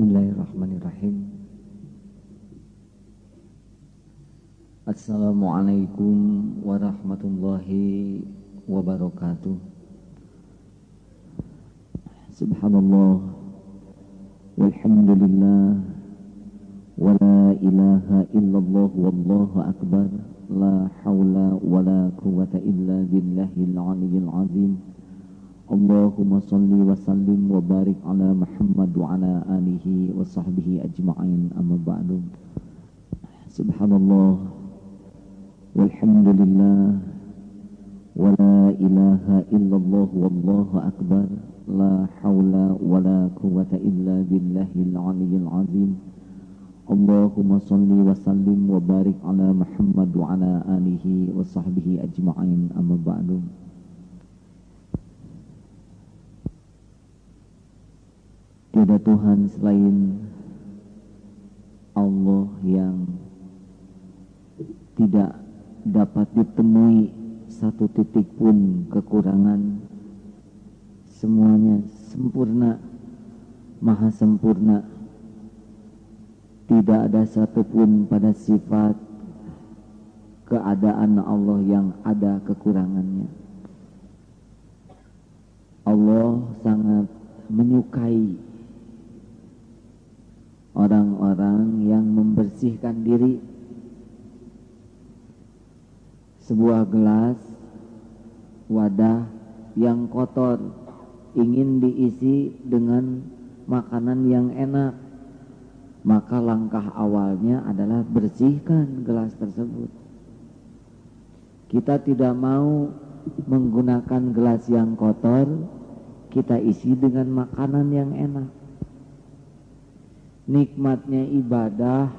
Bismillahirrahmanirrahim. Assalamualaikum warahmatullahi wabarakatuh. Subhanallah walhamdulillah wa la ilaha illallah wallahu akbar. La hawla wa la quwwata illa billahil aliyyil azim. Allahumma salli wa sallim wa barik ala Muhammad wa ala alihi wa sahbihi ajma'in, amma ba'du. Subhanallah walhamdulillah wa la ilaha illallah wallahu akbar. La hawla wa la quwwata illa billahil aliyyil azim. Allahumma salli wa sallim wa barik ala Muhammad wa ala alihi wa sahbihi ajma'in, amma ba'du. Tiada Tuhan selain Allah yang tidak dapat ditemui satu titik pun kekurangan. Semuanya sempurna, maha sempurna. Tidak ada satupun pada sifat keadaan Allah yang ada kekurangannya. Allah sangat menyukai orang-orang yang membersihkan diri. Sebuah gelas, wadah yang kotor ingin diisi dengan makanan yang enak, maka langkah awalnya adalah bersihkan gelas tersebut. Kita tidak mau menggunakan gelas yang kotor, kita isi dengan makanan yang enak. Nikmatnya ibadah,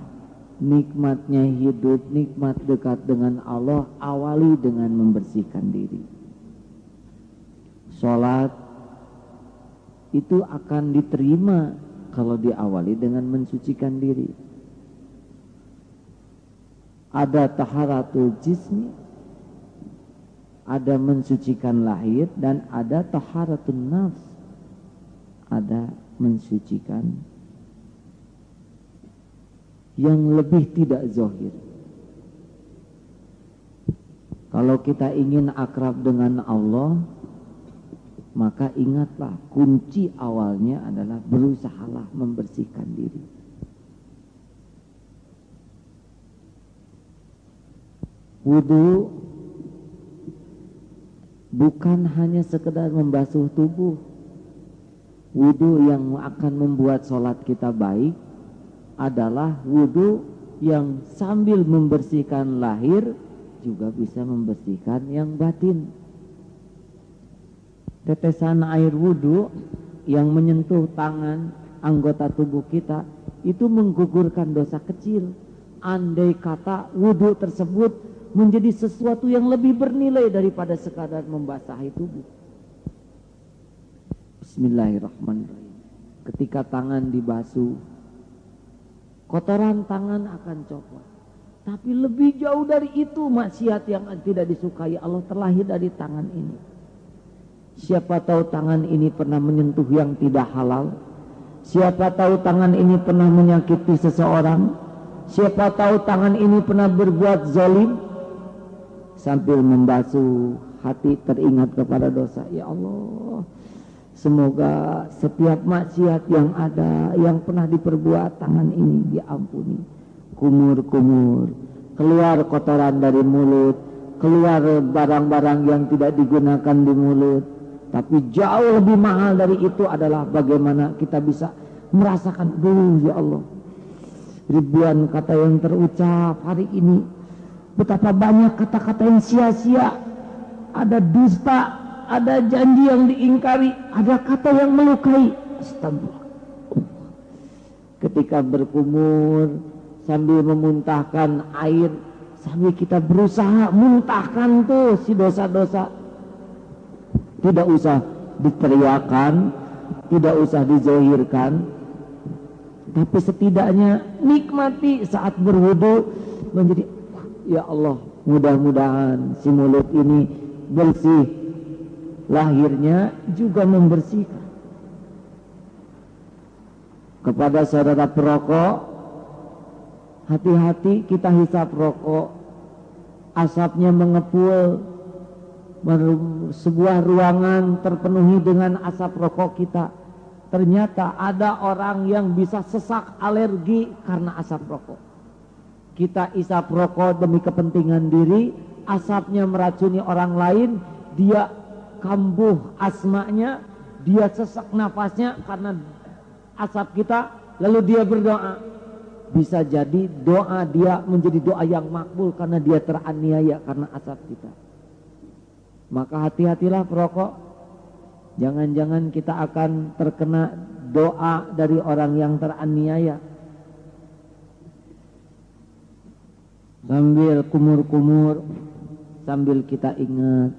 nikmatnya hidup, nikmat dekat dengan Allah, awali dengan membersihkan diri. Sholat itu akan diterima kalau diawali dengan mensucikan diri. Ada taharatul jismi, ada mensucikan lahir, dan ada taharatun nafs, ada mensucikan yang lebih tidak zahir. Kalau kita ingin akrab dengan Allah, maka ingatlah kunci awalnya adalah berusahalah membersihkan diri. Wudu bukan hanya sekedar membasuh tubuh. Wudu yang akan membuat sholat kita baik adalah wudu yang sambil membersihkan lahir juga bisa membersihkan yang batin. Tetesan air wudu yang menyentuh tangan, anggota tubuh kita, itu menggugurkan dosa kecil. Andai kata wudu tersebut menjadi sesuatu yang lebih bernilai daripada sekadar membasahi tubuh. Bismillahirrahmanirrahim. Ketika tangan dibasuh, kotoran tangan akan copot. Tapi lebih jauh dari itu, maksiat yang tidak disukai Allah terlahir dari tangan ini. Siapa tahu tangan ini pernah menyentuh yang tidak halal. Siapa tahu tangan ini pernah menyakiti seseorang. Siapa tahu tangan ini pernah berbuat zalim. Sambil membasuh hati teringat kepada dosa. Ya Allah, semoga setiap maksiat yang ada, yang pernah diperbuat tangan ini diampuni. Kumur-kumur, keluar kotoran dari mulut, keluar barang-barang yang tidak digunakan di mulut. Tapi jauh lebih mahal dari itu adalah bagaimana kita bisa merasakan, ya Allah, ribuan kata yang terucap hari ini. Betapa banyak kata-kata yang sia-sia. Ada dusta, ada janji yang diingkari, ada kata yang melukai. Astagfirullah. Ketika berkumur sambil memuntahkan air, sambil kita berusaha muntahkan tuh si dosa-dosa. Tidak usah diteriakan, tidak usah dizahirkan, tapi setidaknya nikmati saat berwudu menjadi, ya Allah, mudah-mudahan si mulut ini bersih, lahirnya juga membersihkan. Kepada saudara perokok, hati-hati kita hisap rokok, asapnya mengepul, sebuah ruangan terpenuhi dengan asap rokok kita. Ternyata ada orang yang bisa sesak alergi karena asap rokok. Kita isap rokok demi kepentingan diri, asapnya meracuni orang lain, dia kambuh asmanya, dia sesak nafasnya karena asap kita, lalu dia berdoa. Bisa jadi doa dia menjadi doa yang makbul karena dia teraniaya karena asap kita. Maka hati-hatilah perokok. Jangan-jangan kita akan terkena doa dari orang yang teraniaya. Sambil kumur-kumur, sambil kita ingat,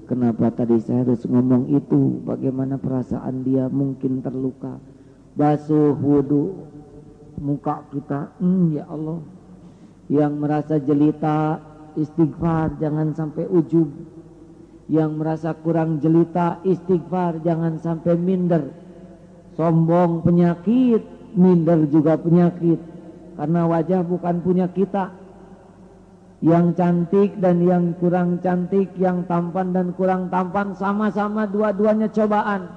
kenapa tadi saya harus ngomong itu? Bagaimana perasaan dia mungkin terluka? Basuh wudu muka kita, ya Allah. Yang merasa jelita, istighfar, jangan sampai ujub. Yang merasa kurang jelita, istighfar, jangan sampai minder. Sombong penyakit, minder juga penyakit. Karena wajah bukan punya kita. Yang cantik dan yang kurang cantik, yang tampan dan kurang tampan, sama-sama dua-duanya cobaan.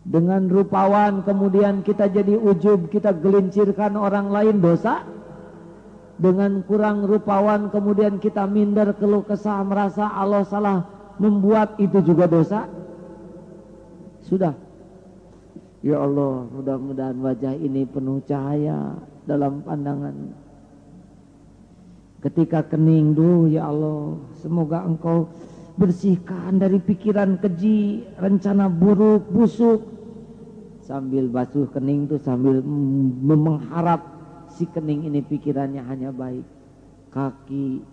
Dengan rupawan kemudian kita jadi ujub, kita gelincirkan orang lain, dosa. Dengan kurang rupawan kemudian kita minder, keluh kesah, merasa Allah salah membuat, itu juga dosa. Sudah. Ya Allah, mudah-mudahan wajah ini penuh cahaya dalam pandangan. Ketika kening, ya Allah, semoga Engkau bersihkan dari pikiran keji, rencana buruk, busuk. Sambil basuh kening itu sambil mengharap si kening ini pikirannya hanya baik. Kaki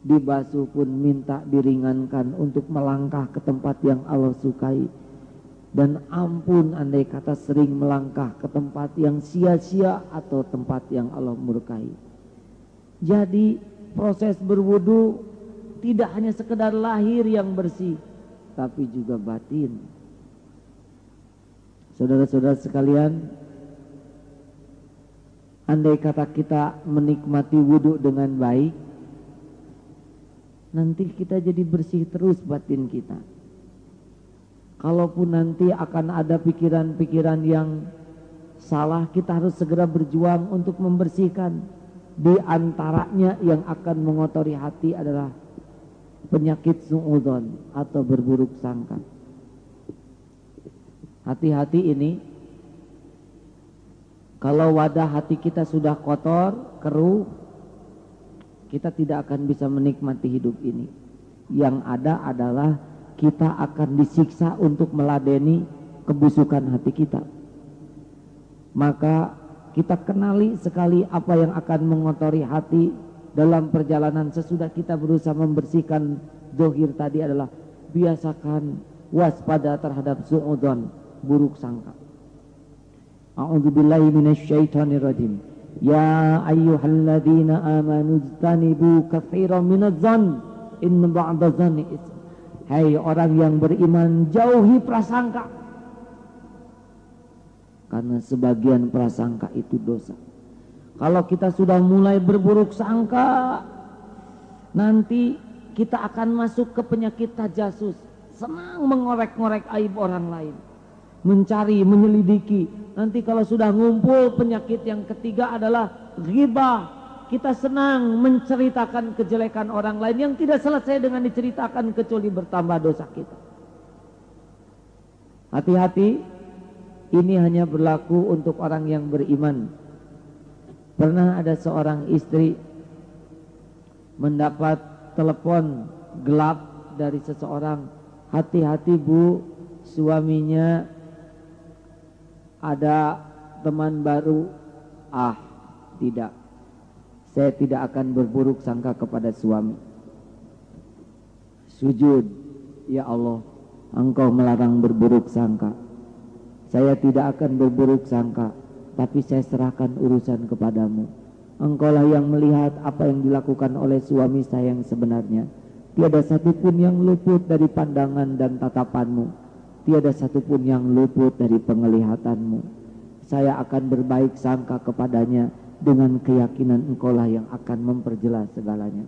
dibasuh pun minta diringankan untuk melangkah ke tempat yang Allah sukai. Dan ampun andai kata sering melangkah ke tempat yang sia-sia atau tempat yang Allah murkai. Jadi proses berwudu tidak hanya sekedar lahir yang bersih, tapi juga batin. Saudara-saudara sekalian, andai kata kita menikmati wudu dengan baik, nanti kita jadi bersih terus batin kita. Kalaupun nanti akan ada pikiran-pikiran yang salah, kita harus segera berjuang untuk membersihkan. Di antaranya yang akan mengotori hati adalah penyakit su'udzon atau berburuk sangka. Hati-hati ini, kalau wadah hati kita sudah kotor, keruh, kita tidak akan bisa menikmati hidup ini. Yang ada adalah kita akan disiksa untuk meladeni kebusukan hati kita. Maka kita kenali sekali apa yang akan mengotori hati dalam perjalanan sesudah kita berusaha membersihkan zahir tadi adalah biasakan waspada terhadap su'udzon, buruk sangka. A'udzubillahi minasyaitonirrajim. Ya ayyuhalladzina amanu ijtanibu katsiran minadh-dhann inna ba'dadh-dhanni itsm. Hai orang yang beriman, jauhi prasangka. Karena sebagian prasangka itu dosa. Kalau kita sudah mulai berburuk sangka, nanti kita akan masuk ke penyakit tajasus. Senang mengorek-ngorek aib orang lain. Mencari, menyelidiki. Nanti kalau sudah ngumpul, penyakit yang ketiga adalah ghibah. Kita senang menceritakan kejelekan orang lain yang tidak selesai dengan diceritakan kecuali bertambah dosa kita. Hati-hati, ini hanya berlaku untuk orang yang beriman. Pernah ada seorang istri mendapat telepon gelap dari seseorang. Hati-hati bu, suaminya ada teman baru. Tidak. Saya tidak akan berburuk sangka kepada suami. Sujud, ya Allah, Engkau melarang berburuk sangka. Saya tidak akan berburuk sangka, tapi saya serahkan urusan kepadamu. Engkaulah yang melihat apa yang dilakukan oleh suami saya yang sebenarnya. Tiada satupun yang luput dari pandangan dan tatapanmu. tiada satupun yang luput dari penglihatan-Mu. Saya akan berbaik sangka kepadanya dengan keyakinan Engkaulah yang akan memperjelas segalanya.